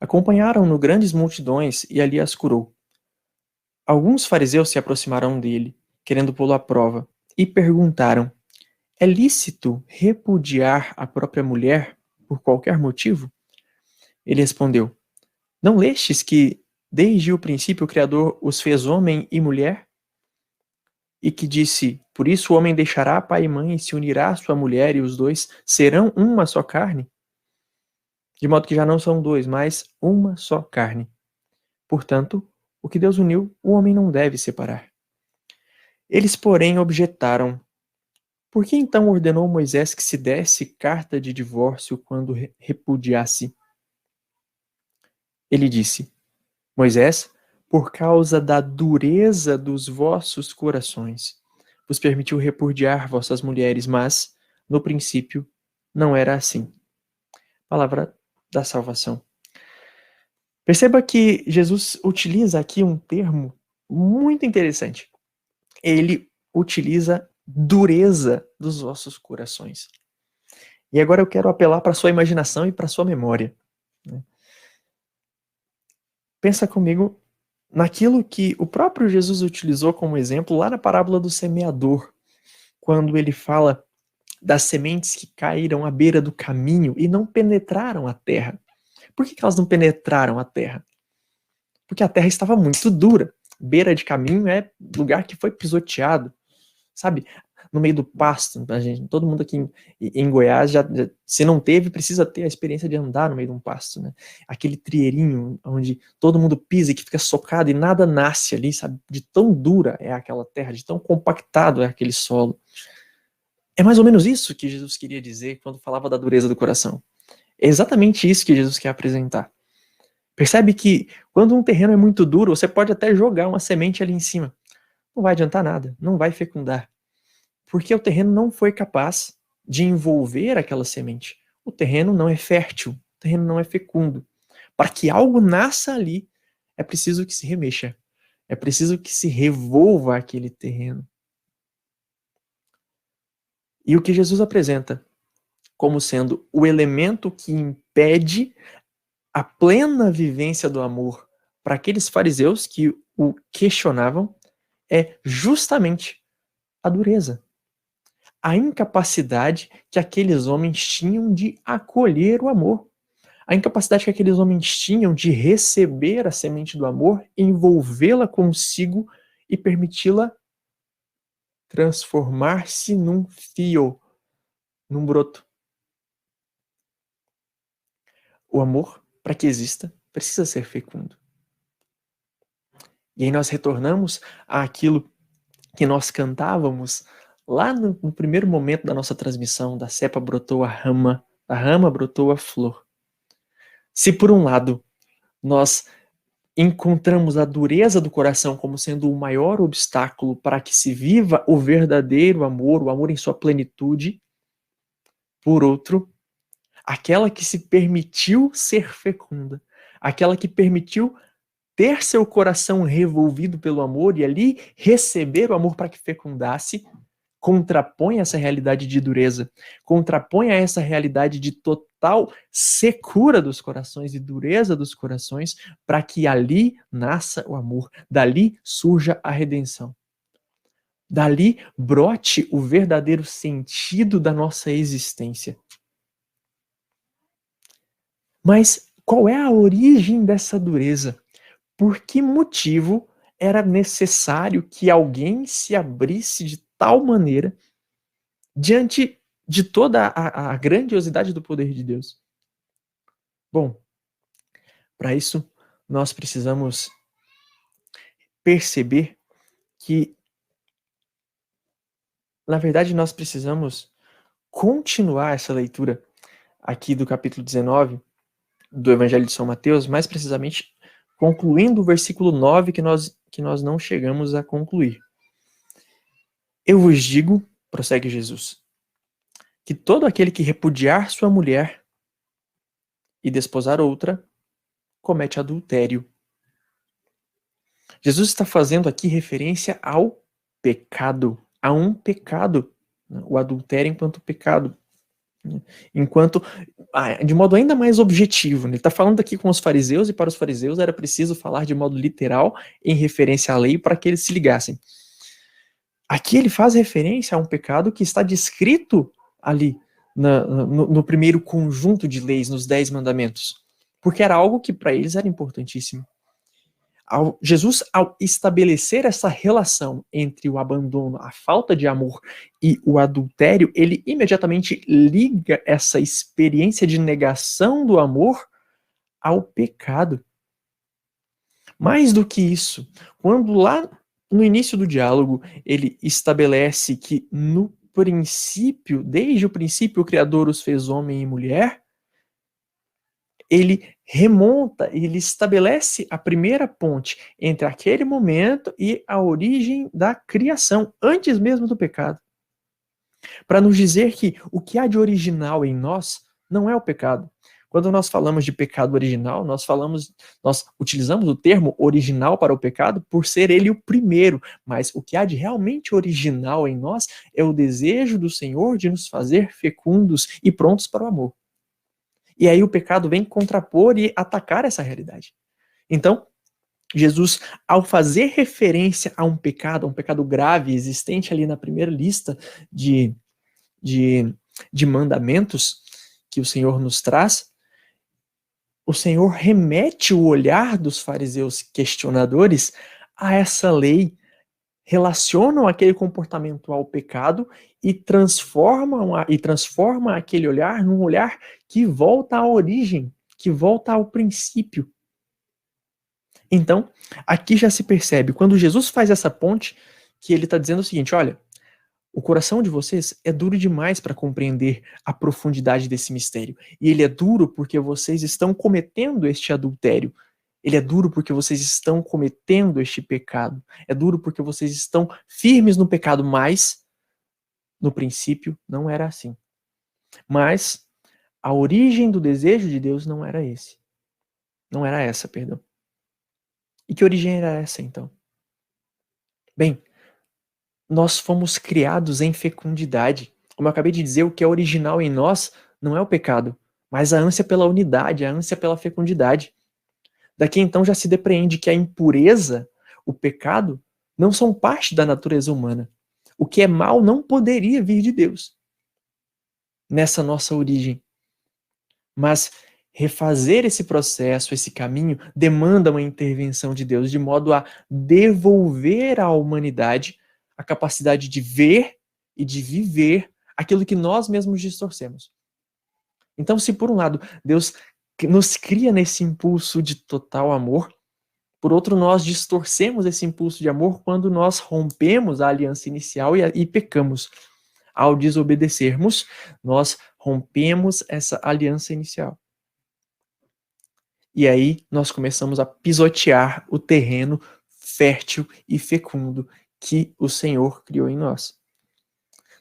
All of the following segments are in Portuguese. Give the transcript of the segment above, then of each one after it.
Acompanharam-no grandes multidões e ali as curou. Alguns fariseus se aproximaram dele, querendo pô-lo à prova, e perguntaram: é lícito repudiar a própria mulher por qualquer motivo? Ele respondeu: não lestes que, desde o princípio, o Criador os fez homem e mulher? E que disse: por isso o homem deixará pai e mãe e se unirá à sua mulher, e os dois serão uma só carne? De modo que já não são dois, mas uma só carne. Portanto, o que Deus uniu, o homem não deve separar. Eles, porém, objetaram: por que então ordenou Moisés que se desse carta de divórcio quando repudiasse? Ele disse: Moisés, por causa da dureza dos vossos corações, vos permitiu repudiar vossas mulheres, mas, no princípio, não era assim. Palavra da salvação. Perceba que Jesus utiliza aqui um termo muito interessante. Ele utiliza dureza dos vossos corações. E agora eu quero apelar para a sua imaginação e para a sua memória. Pensa comigo naquilo que o próprio Jesus utilizou como exemplo lá na parábola do semeador, quando ele fala das sementes que caíram à beira do caminho e não penetraram a terra. Por que elas não penetraram a terra? Porque a terra estava muito dura. Beira de caminho é lugar que foi pisoteado, sabe? No meio do pasto, a gente, todo mundo aqui em Goiás, se não teve, precisa ter a experiência de andar no meio de um pasto, né? Aquele trieirinho onde todo mundo pisa e que fica socado e nada nasce ali, sabe? De tão dura é aquela terra, de tão compactado é aquele solo. É mais ou menos isso que Jesus queria dizer quando falava da dureza do coração. É exatamente isso que Jesus quer apresentar. Percebe que quando um terreno é muito duro, você pode até jogar uma semente ali em cima. Não vai adiantar nada, não vai fecundar. Porque o terreno não foi capaz de envolver aquela semente. O terreno não é fértil, o terreno não é fecundo. Para que algo nasça ali, é preciso que se remexa. É preciso que se revolva aquele terreno. E o que Jesus apresenta como sendo o elemento que impede a plena vivência do amor para aqueles fariseus que o questionavam é justamente a dureza, a incapacidade que aqueles homens tinham de acolher o amor, a incapacidade que aqueles homens tinham de receber a semente do amor, envolvê-la consigo e permiti-la transformar-se num fio, num broto. O amor, para que exista, precisa ser fecundo. E aí nós retornamos àquilo que nós cantávamos lá no primeiro momento da nossa transmissão, da cepa brotou a rama, da rama brotou a flor. Se por um lado nós encontramos a dureza do coração como sendo o maior obstáculo para que se viva o verdadeiro amor, o amor em sua plenitude, por outro, aquela que se permitiu ser fecunda, aquela que permitiu ter seu coração revolvido pelo amor e ali receber o amor para que fecundasse, contrapõe essa realidade de dureza, contrapõe a essa realidade de total secura dos corações e dureza dos corações, para que ali nasça o amor, dali surja a redenção. Dali brote o verdadeiro sentido da nossa existência. Mas qual é a origem dessa dureza? Por que motivo era necessário que alguém se abrisse de tal maneira diante de toda a grandiosidade do poder de Deus? Bom, para isso nós precisamos perceber que, na verdade, nós precisamos continuar essa leitura aqui do capítulo 19 do Evangelho de São Mateus, mais precisamente concluindo o versículo 9 que nós não chegamos a concluir. Eu vos digo, prossegue Jesus, que todo aquele que repudiar sua mulher e desposar outra, comete adultério. Jesus está fazendo aqui referência ao pecado, a um pecado, o adultério enquanto pecado. Enquanto, de modo ainda mais objetivo, ele está falando aqui com os fariseus, e para os fariseus era preciso falar de modo literal em referência à lei para que eles se ligassem. Aqui ele faz referência a um pecado que está descrito ali no primeiro conjunto de leis, nos 10 mandamentos, porque era algo que para eles era importantíssimo. Jesus, ao estabelecer essa relação entre o abandono, a falta de amor e o adultério, ele imediatamente liga essa experiência de negação do amor ao pecado. Mais do que isso, quando lá no início do diálogo ele estabelece que no princípio, desde o princípio, o Criador os fez homem e mulher, ele remonta, ele estabelece a primeira ponte entre aquele momento e a origem da criação, antes mesmo do pecado. Para nos dizer que o que há de original em nós não é o pecado. Quando nós falamos de pecado original, nós utilizamos o termo original para o pecado por ser ele o primeiro, mas o que há de realmente original em nós é o desejo do Senhor de nos fazer fecundos e prontos para o amor. E aí o pecado vem contrapor e atacar essa realidade. Então, Jesus, ao fazer referência a um pecado grave existente ali na primeira lista de mandamentos que o Senhor nos traz, o Senhor remete o olhar dos fariseus questionadores a essa lei, relacionam aquele comportamento ao pecado e transforma aquele olhar num olhar que volta à origem, que volta ao princípio. Então, aqui já se percebe, quando Jesus faz essa ponte, que ele está dizendo o seguinte: olha, o coração de vocês é duro demais para compreender a profundidade desse mistério. E ele é duro porque vocês estão cometendo este adultério. Ele é duro porque vocês estão cometendo este pecado. É duro porque vocês estão firmes no pecado, mas no princípio não era assim. Mas a origem do desejo de Deus não era esse. Não era essa, perdão. E que origem era essa, então? Bem, nós fomos criados em fecundidade. Como eu acabei de dizer, o que é original em nós não é o pecado, mas a ânsia pela unidade, a ânsia pela fecundidade. Daqui então já se depreende que a impureza, o pecado, não são parte da natureza humana. O que é mal não poderia vir de Deus nessa nossa origem. Mas refazer esse processo, esse caminho, demanda uma intervenção de Deus, de modo a devolver à humanidade a capacidade de ver e de viver aquilo que nós mesmos distorcemos. Então, se por um lado Deus nos cria nesse impulso de total amor, por outro, nós distorcemos esse impulso de amor quando nós rompemos a aliança inicial e pecamos. Ao desobedecermos, nós rompemos essa aliança inicial. E aí nós começamos a pisotear o terreno fértil e fecundo que o Senhor criou em nós.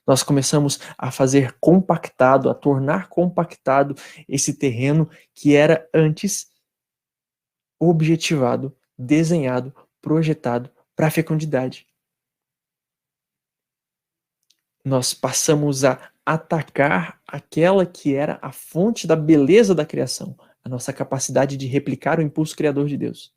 Nós começamos a fazer compactado, a tornar compactado esse terreno que era antes objetivado, desenhado, projetado para a fecundidade. Nós passamos a atacar aquela que era a fonte da beleza da criação, a nossa capacidade de replicar o impulso criador de Deus.